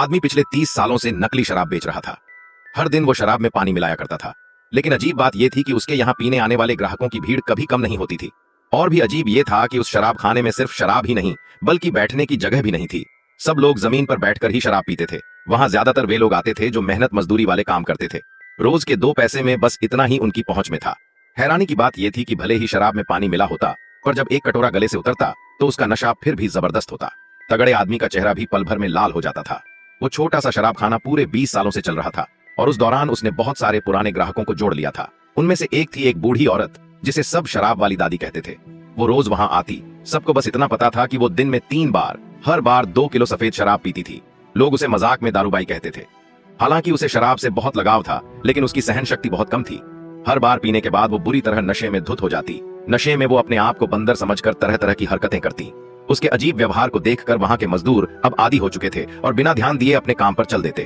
आदमी पिछले 30 सालों से नकली शराब बेच रहा था। हर दिन वो शराब में पानी मिलाया करता था। लेकिन अजीब बात यह थी कि उसके यहाँ पीने आने वाले ग्राहकों की भीड़ कभी कम नहीं होती थी। और भी अजीब ये था कि उस शराब खाने में सिर्फ शराब ही नहीं बल्कि बैठने की जगह भी नहीं थी। सब लोग जमीन पर बैठकर ही शराब पीते थे। वहां ज्यादातर वे लोग आते थे जो मेहनत मजदूरी वाले काम करते थे। रोज के 2 पैसे में बस इतना ही उनकी पहुंच में था। हैरानी की बात यह थी कि भले ही शराब में पानी मिला होता, पर जब एक कटोरा गले से उतरता तो उसका नशा फिर भी जबरदस्त होता। तगड़े आदमी का चेहरा भी पल भर में लाल हो जाता था। वो छोटा सा शराब खाना पूरे 20 सालों से चल रहा था और उस दौरान उसने बहुत सारे पुराने ग्राहकों को जोड़ लिया था। उनमें से एक थी एक बूढ़ी औरत जिसे सब शराब वाली दादी कहते थे। वो रोज वहां आती। सबको बस इतना पता था कि वो दिन में 3 बार, हर बार 2 किलो सफेद शराब पीती थी। लोग उसे मजाक में दारूबाई कहते थे। हालांकि उसे शराब से बहुत लगाव था, लेकिन उसकी सहन शक्ति बहुत कम थी। हर बार पीने के बाद वो बुरी तरह नशे में धुत हो जाती। नशे में वो अपने आप को बंदर समझकर तरह तरह की हरकतें करती। उसके अजीब व्यवहार को देखकर वहां के मजदूर अब आदी हो चुके थे और बिना ध्यान दिए अपने काम पर चल देते।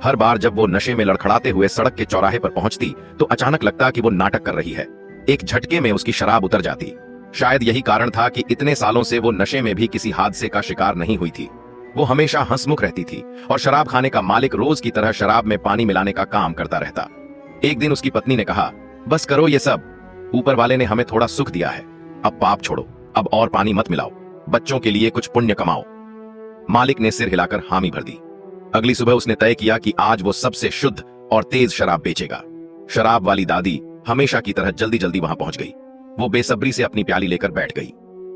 हर बार जब वो नशे में लड़खड़ाते हुए सड़क के चौराहे पर पहुंचती तो अचानक लगता कि वो नाटक कर रही है। एक झटके में उसकी शराब उतर जाती। शायद यही कारण था कि इतने सालों से वो नशे में भी किसी हादसे का शिकार नहीं हुई थी। वो हमेशा हंसमुख रहती थी और शराब खाने का मालिक रोज की तरह शराब में पानी मिलाने का काम करता रहता। एक दिन उसकी पत्नी ने कहा, बस करो ये सब, ऊपर वाले ने हमें थोड़ा सुख दिया है, अब पाप छोड़ो, अब और पानी मत मिलाओ, बच्चों के लिए कुछ पुण्य कमाओ। मालिक ने सिर हिलाकर हामी भर दी। अगली सुबह उसने तय किया कि आज वो सबसे शुद्ध और तेज शराब बेचेगा। शराब वाली दादी हमेशा की तरह जल्दी जल्दी वहां पहुंच गई। वो बेसब्री से अपनी प्याली लेकर बैठ गई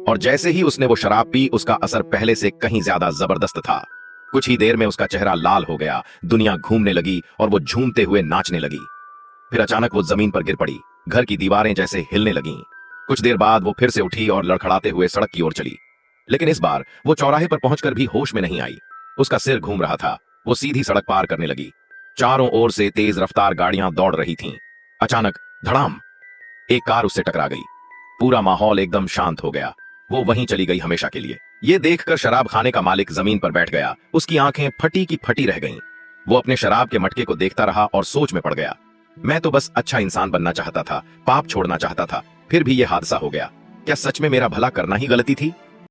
और जैसे ही उसने वो शराब पी, उसका असर पहले से कहीं ज्यादा जबरदस्त था। कुछ ही देर में उसका चेहरा लाल हो गया, दुनिया घूमने लगी और वो झूमते हुए नाचने लगी। फिर अचानक वो जमीन पर गिर पड़ी। घर की दीवारें जैसे हिलने लगीं। कुछ देर बाद वो फिर से उठी और लड़खड़ाते हुए सड़क की ओर चली। लेकिन इस बार वो चौराहे पर पहुंचकर भी होश में नहीं आई। उसका सिर घूम रहा था। वो सीधी सड़क पार करने लगी। चारों ओर से तेज रफ्तार गाड़ियां दौड़ रही थीं। अचानक धड़ाम, एक कार उससे टकरा गई। पूरा माहौल एकदम शांत हो गया। वो वहीं चली गई हमेशा के लिए। ये देखकर शराब खाने का मालिक जमीन पर बैठ गया। उसकी आंखें फटी की फटी रह गईं। वो अपने शराब के मटके को देखता रहा और सोच में पड़ गया। मैं तो बस अच्छा इंसान बनना चाहता था, पाप छोड़ना चाहता था, फिर भी ये हादसा हो गया। क्या सच में मेरा भला करना ही गलती थी?